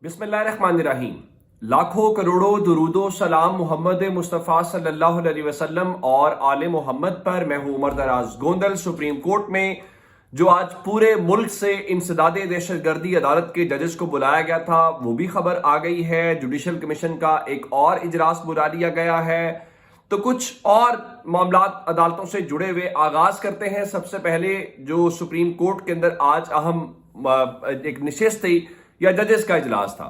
बिस्मिल्लाहिर्रहमानिर्रहीम। लाखों करोड़ों दुरूदो सलाम मोहम्मद मुस्तफ़ा सल्लल्लाहु अलैहि वसल्लम और आले मोहम्मद पर। मैं हूं उमर दराज गोंदल। सुप्रीम कोर्ट में जो आज पूरे मुल्क से इंसदाद दहशतगर्दी अदालत के जजेस को बुलाया गया था, वो भी खबर आ गई है। जुडिशल कमीशन का एक और इजलास बुला लिया गया है। तो कुछ और मामलात अदालतों से जुड़े हुए आगाज करते हैं। सबसे पहले जो सुप्रीम कोर्ट के अंदर आज अहम एक नशिस्त थी या जजेस का इजलास था,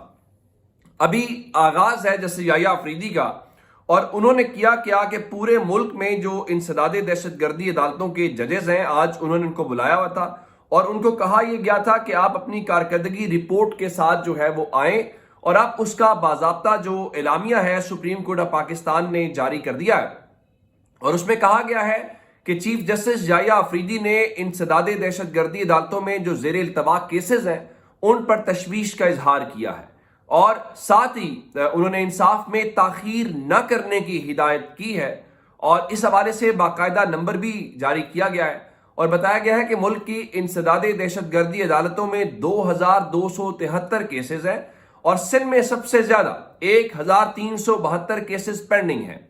अभी आगाज है जस्टिस याह्या अफरीदी का, और उन्होंने किया कि पूरे मुल्क में जो इंसदाद दहशतगर्दी अदालतों के जजेस हैं, आज उन्होंने उनको बुलाया हुआ था और उनको कहा यह गया था कि आप अपनी कारकर्दगी रिपोर्ट के साथ जो है वो आए और आप उसका बाज़ाब्ता जो एलामिया है सुप्रीम कोर्ट ऑफ पाकिस्तान ने जारी कर दिया है। और उसमें कहा गया है कि चीफ जस्टिस याह्या अफरीदी ने इंसदाद दहशतगर्दी अदालतों में जो ज़ेर इल्तवा केसेस हैं उन पर तशवीश का इजहार किया है और साथ ही उन्होंने इंसाफ में ताखीर न करने की हिदायत की है। और इस हवाले से बाकायदा नंबर भी जारी किया गया है और बताया गया है कि मुल्क की इंसदाद दहशतगर्दी अदालतों में 2273 केसेस हैं और सिंध में सबसे ज्यादा 1372 केसेस पेंडिंग हैं।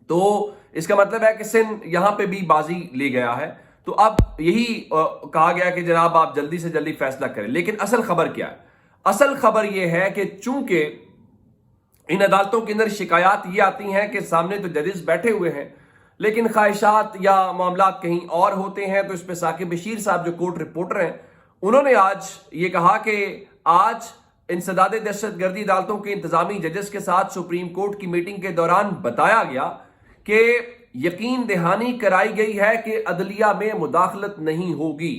तो इसका मतलब है कि सिंध यहां पे भी बाजी ले गया है। तो अब यही कहा गया कि जनाब आप जल्दी से जल्दी फैसला करें। लेकिन असल खबर क्या है? असल खबर यह है कि चूंकि इन अदालतों के अंदर शिकायत ये आती हैं कि सामने तो जजेस बैठे हुए हैं लेकिन ख्वाहिशात या मामलात कहीं और होते हैं। तो इस पे साकिब बशीर साहब जो कोर्ट रिपोर्टर हैं, उन्होंने आज ये कहा कि आज इंसदाद दहशतगर्दी अदालतों के इंतजामी जजेस के साथ सुप्रीम कोर्ट की मीटिंग के दौरान बताया गया कि यकीन दहानी कराई गई है कि अदलिया में मुदाखलत नहीं होगी।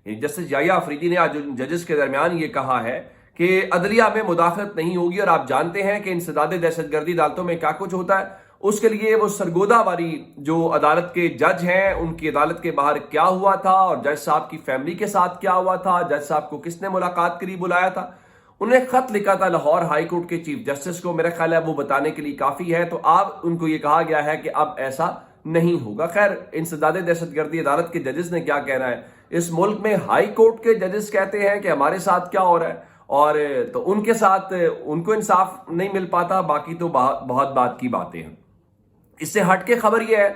जस्टिस याह्या अफरीदी ने आज जजेस के दरमियान ये कहा है कि अदलिया में मुदाखलत नहीं होगी। और आप जानते हैं कि इंसदाद दहशतगर्दी अदालतों में क्या कुछ होता है। उसके लिए वो सरगोदा वाली जो अदालत के जज हैं, उनकी अदालत के बाहर क्या हुआ था और जज साहब की फैमिली के साथ क्या हुआ था, जज साहब को किसने मुलाकात के लिए बुलाया था। उन्हें खत लिखा था लाहौर हाई कोर्ट के चीफ जस्टिस को, मेरा ख्याल है वो बताने के लिए काफी है। तो अब उनको ये कहा गया है कि अब ऐसा नहीं होगा। खैर, इंसदाद दहशतगर्दी अदालत के जजेस ने क्या कहना है, इस मुल्क में हाई कोर्ट के जजेस कहते हैं कि हमारे साथ क्या हो रहा है और तो उनके साथ उनको इंसाफ नहीं मिल पाता। बाकी तो बहुत बात की बातें हैं। इससे हटके खबर यह है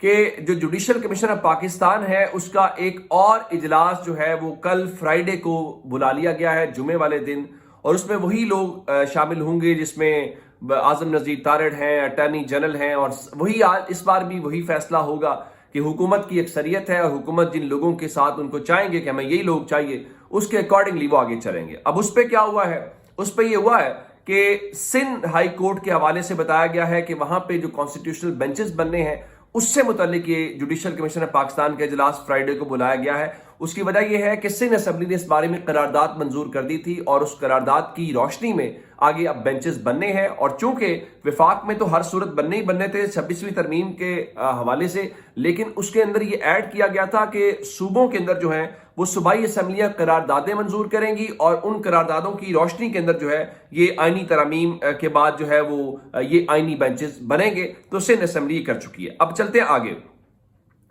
कि जो जुडिशल कमीशन ऑफ पाकिस्तान है उसका एक और इजलास जो है वो कल फ्राइडे को बुला लिया गया है, जुमे वाले दिन। और उसमें वही लोग शामिल होंगे जिसमें आजम नजीर तारड़ हैं, अटॉर्नी जनरल हैं। और वही आज इस बार भी वही फैसला होगा कि हुकूमत की अक्सरियत है और हुकूमत जिन लोगों के साथ उनको चाहेंगे कि हमें यही लोग चाहिए, उसके अकॉर्डिंगली वो आगे चलेंगे। अब उस पर क्या हुआ है? उस पर यह हुआ है कि सिंध हाई कोर्ट के हवाले से बताया गया है कि वहां पे जो कॉन्स्टिट्यूशनल बेंचेस बनने हैं उससे मुतालिक ये जुडिशल कमीशन ऑफ पाकिस्तान का इजलास फ्राइडे को बुलाया गया है। उसकी वजह यह है कि सिंध असेंबली ने इस बारे में करारदाद मंजूर कर दी थी और उस करारदाद की रोशनी में आगे अब बेंचेस बनने हैं। और चूंकि विफाक में तो हर सूरत बनने ही बनने थे 26वीं तरमीम के हवाले से, लेकिन उसके अंदर ये ऐड किया गया था कि सूबों के अंदर जो है वो सूबाई असेंबलियां करारदादें मंजूर करेंगी और उन करारदादों की रोशनी के अंदर जो है ये आईनी तरमीम के बाद जो है वो ये आईनी बेंचेस बनेंगे। तो सिंध असेंबली कर चुकी है। अब चलते हैं आगे।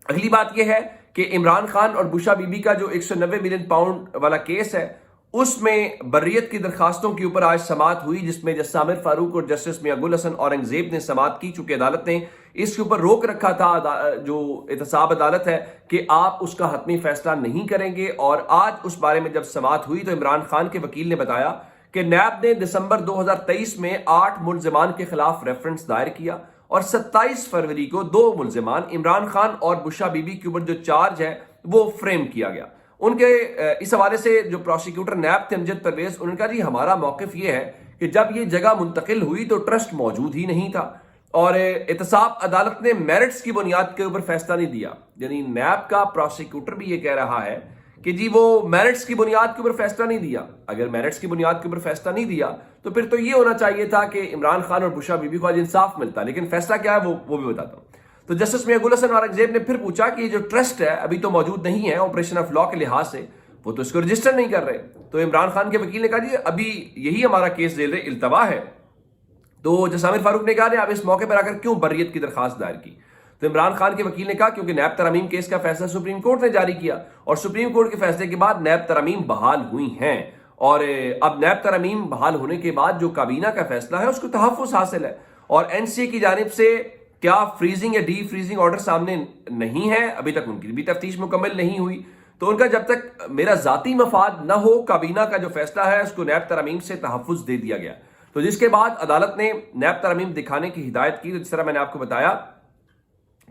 अगली बात यह है कि इमरान खान और बुशा बीबी का जो 190 मिलियन पाउंड वाला केस है उसमें बर्रियत की दरखास्तों के ऊपर आज समाअत हुई, जिसमें जस्टिस आमिर फारूक और जस्टिस मियां गुल हसन औरंगजेब ने समाअत की। चूंकि अदालत ने इसके ऊपर रोक रखा था, जो एहतसाब अदालत है, कि आप उसका हतमी फैसला नहीं करेंगे। और आज उस बारे में जब समाअत हुई तो इमरान खान के वकील ने बताया कि नैब ने दिसंबर 2023 में 8 मुल्जिमान के खिलाफ रेफरेंस दायर किया और 27 फरवरी को 2 मुल्जिमान इमरान खान और बुशा बीबी के ऊपर जो चार्ज है वो फ्रेम किया गया। उनके इस हवाले से जो प्रोसिक्यूटर नैब थे अमजद परवेज, उन्होंने कहा जी हमारा मौकिफ ये है कि जब ये जगह मुंतकिल हुई तो ट्रस्ट मौजूद ही नहीं था और एहतसाब अदालत ने मेरिट्स की बुनियाद के ऊपर फैसला नहीं दिया। यानी नैब का प्रोसिक्यूटर भी ये कह रहा है कि जी वो मेरिट्स की बुनियाद के ऊपर फैसला नहीं दिया। अगर मेरिट्स की बुनियाद के ऊपर फैसला नहीं दिया तो फिर तो ये होना चाहिए था कि इमरान खान और बुशा बीबी को आज इंसाफ मिलता। लेकिन फैसला क्या है वो भी बताता हूं। तो जस्टिस मियां गुल हसन औरंगजेब ने फिर पूछा कि जो ट्रस्ट है अभी तो मौजूद नहीं है ऑपरेशन ऑफ लॉ के लिहाज से, वो तो इसको रजिस्टर नहीं कर रहे। तो इमरान खान के वकील ने कहा जी अभी यही हमारा केस जेल इल्तवा है। तो जस्टिस आमिर फारूक ने कहा आप इस मौके पर आकर क्यों बर्रियत की दरखास्त दायर की? तो इमरान खान के वकील ने कहा क्योंकि नैब तरमीम केस का फैसला सुप्रीम कोर्ट ने जारी किया और सुप्रीम कोर्ट के फैसले के बाद नैब तरमीम बहाल हुई हैं اور اب نیب ترمیم بحال ہونے کے بعد جو کابینہ کا فیصلہ ہے اس کو تحفظ حاصل ہے، اور این سی اے کی جانب سے کیا فریزنگ یا ڈی فریزنگ آرڈر سامنے نہیں ہے، ابھی تک ان کی بھی تفتیش مکمل نہیں ہوئی، تو ان کا جب تک میرا ذاتی مفاد نہ ہو، کابینہ کا جو فیصلہ ہے اس کو نیب ترمیم سے تحفظ دے دیا گیا، تو جس کے بعد عدالت نے نیب ترمیم دکھانے کی ہدایت کی۔ جس طرح میں نے آپ کو بتایا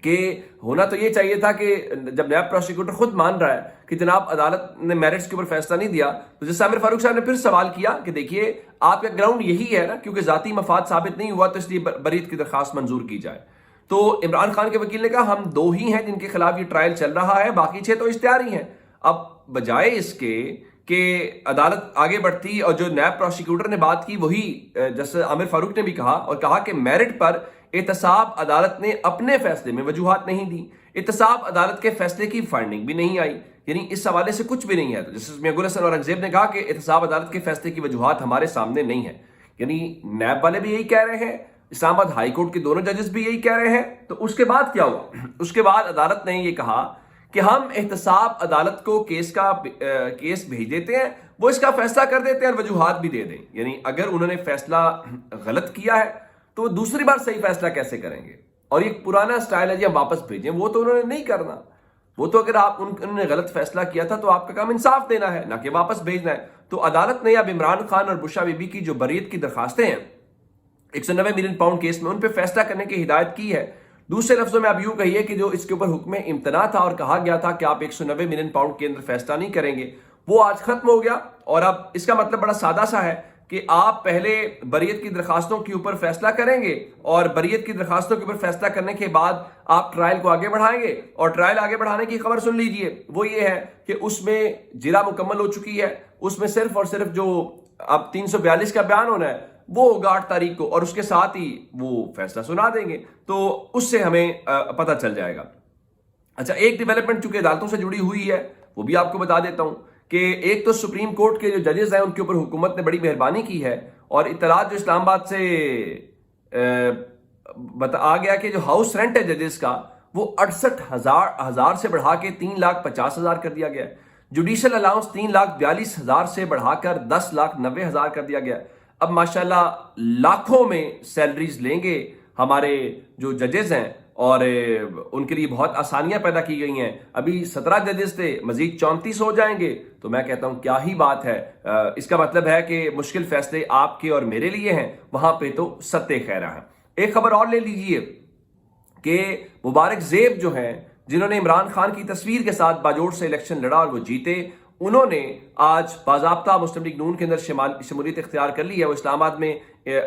کہ ہونا تو یہ چاہیے تھا کہ جب نیب پروسیکیوٹر خود مان رہا ہے کہ جناب عدالت نے میرٹس کے اوپر فیصلہ نہیں دیا، تو جیسے عامر فاروق صاحب نے پھر سوال کیا کہ دیکھیے آپ کا گراؤنڈ یہی ہے نا، کیونکہ ذاتی مفاد ثابت نہیں ہوا تو اس لیے بریت کی درخواست منظور کی جائے۔ تو عمران خان کے وکیل نے کہا ہم 2 ہی ہیں جن کے خلاف یہ ٹرائل چل رہا ہے، باقی 6 تو اشتہاری ہیں۔ اب بجائے اس کے کہ عدالت آگے بڑھتی اور جو نیب پروسیکیوٹر نے بات کی وہی جیسے عامر فاروق نے بھی کہا، اور کہا کہ میرٹ پر احتساب عدالت نے اپنے فیصلے میں وجوہات نہیں دی، احتساب عدالت کے فیصلے کی فائنڈنگ بھی نہیں آئی، یعنی اس حوالے سے کچھ بھی نہیں ہے۔ تو جسٹس میاں گل حسن اورنگزیب نے کہا کہ احتساب عدالت کے فیصلے کی وجوہات ہمارے سامنے نہیں ہے، یعنی نیب والے بھی یہی کہہ رہے ہیں، اسلام آباد ہائی کورٹ کے دونوں ججز بھی یہی کہہ رہے ہیں۔ تو اس کے بعد کیا ہوا؟ اس کے بعد عدالت نے یہ کہا کہ ہم احتساب عدالت کو کیس بھیج دیتے ہیں، وہ اس کا فیصلہ کر دیتے ہیں اور وجوہات بھی دے دیں، یعنی اگر انہوں نے فیصلہ غلط کیا ہے تو وہ دوسری بار صحیح فیصلہ کیسے کریں گے؟ اور یہ پرانا سٹائل ہے جی ہم واپس بھیجیں، وہ تو انہوں نے نہیں کرنا، وہ تو اگر انہوں نے غلط فیصلہ کیا تھا تو آپ کا کام انصاف دینا ہے، نہ کہ واپس بھیجنا ہے۔ تو عدالت نے اب عمران خان اور بشرا بی بی کی جو بریت کی درخواستیں ہیں 190 ملین پاؤنڈ کیس میں، ان پہ فیصلہ کرنے کی ہدایت کی ہے۔ دوسرے لفظوں میں آپ یوں کہیے کہ جو اس کے اوپر حکم امتناع تھا اور کہا گیا تھا کہ آپ 190 ملین پاؤنڈ کے اندر فیصلہ نہیں کریں گے، وہ آج ختم ہو گیا، اور اب اس کا مطلب بڑا سادہ سا ہے کہ آپ پہلے بریت کی درخواستوں کے اوپر فیصلہ کریں گے، اور بریت کی درخواستوں کے اوپر فیصلہ کرنے کے بعد آپ ٹرائل کو آگے بڑھائیں گے، اور ٹرائل آگے بڑھانے کی خبر سن لیجئے، وہ یہ ہے کہ اس میں جرا مکمل ہو چکی ہے، اس میں صرف اور صرف جو اب 342 کا بیان ہونا ہے وہ ہوگا 8 تاریخ کو، اور اس کے ساتھ ہی وہ فیصلہ سنا دیں گے، تو اس سے ہمیں پتہ چل جائے گا۔ اچھا، ایک ڈیولپمنٹ چونکہ عدالتوں سے جڑی ہوئی ہے وہ بھی آپ کو بتا دیتا ہوں کہ ایک تو سپریم کورٹ کے جو ججز ہیں ان کے اوپر حکومت نے بڑی مہربانی کی ہے، اور اطلاعات جو اسلام آباد سے آ گیا کہ جو ہاؤس رینٹ ہے ججز کا وہ 68,000 سے بڑھا کے 3,50,000 کر دیا گیا ہے، جوڈیشل الاؤنس 3,42,000 سے بڑھا کر 10,90,000 کر دیا گیا ہے۔ اب ماشاءاللہ لاکھوں میں سیلریز لیں گے ہمارے جو ججز ہیں، اور ان کے لیے بہت آسانیاں پیدا کی گئی ہیں۔ ابھی 17 ججز تھے، مزید 34 ہو جائیں گے، تو میں کہتا ہوں کیا ہی بات ہے۔ اس کا مطلب ہے کہ مشکل فیصلے آپ کے اور میرے لیے ہیں، وہاں پہ تو ستہ خیرہ ہیں۔ ایک خبر اور لے لیجئے کہ مبارک زیب جو ہیں، جنہوں نے عمران خان کی تصویر کے ساتھ باجوڑ سے الیکشن لڑا اور وہ جیتے، انہوں نے آج باضابطہ مسلم لیگ نون کے اندر شمولیت اختیار کر لی ہے۔ وہ اسلام آباد میں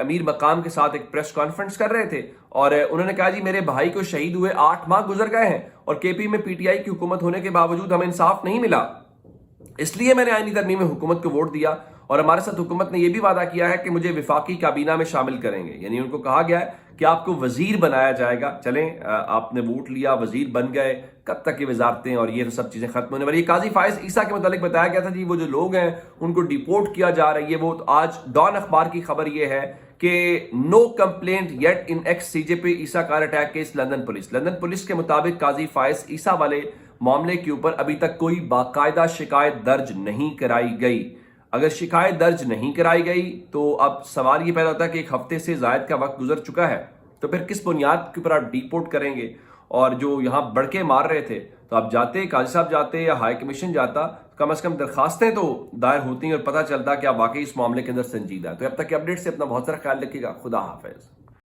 امیر مقام کے ساتھ ایک پریس کانفرنس کر رہے تھے، اور انہوں نے کہا جی میرے بھائی کو شہید ہوئے 8 ماہ گزر گئے ہیں، اور کے پی میں پی ٹی آئی کی حکومت ہونے کے باوجود ہمیں انصاف نہیں ملا، اس لیے میں نے آئینی ترمیم میں حکومت کو ووٹ دیا، اور ہمارے ساتھ حکومت نے یہ بھی وعدہ کیا ہے کہ مجھے وفاقی کابینہ میں شامل کریں گے، یعنی ان کو کہا گیا ہے کہ آپ کو وزیر بنایا جائے گا۔ چلیں، آپ نے ووٹ لیا، وزیر بن گئے، کب تک یہ وزارتیں اور یہ سب چیزیں ختم ہونے والی؟ قاضی فائز عیسیٰ کے متعلق بتایا گیا تھا جی وہ جو لوگ ہیں ان کو ڈیپورٹ کیا جا رہی ہے، وہ آج ڈان اخبار کی خبر یہ ہے کہ نو کمپلینٹ یٹ ان ایکس سی جے پی عیسیٰ کار اٹیک کیس لندن پولیس کے مطابق قاضی فائز عیسیٰ والے معاملے کے اوپر ابھی تک کوئی باقاعدہ شکایت درج نہیں کرائی گئی۔ اگر شکایت درج نہیں کرائی گئی تو اب سوال یہ پیدا ہوتا ہے کہ 1 ہفتے سے زائد کا وقت گزر چکا ہے، تو پھر کس بنیاد کے اوپر آپ ڈیپورٹ کریں گے؟ اور جو یہاں بڑکے مار رہے تھے تو آپ جاتے، قاضی صاحب جاتے یا ہائی کمیشن جاتا، کم از کم درخواستیں تو دائر ہوتی ہیں اور پتہ چلتا کہ آپ واقعی اس معاملے کے اندر سنجیدہ ہے۔ تو اب تک کے اپڈیٹ سے اپنا بہت سارا خیال رکھیے گا۔ خدا حافظ۔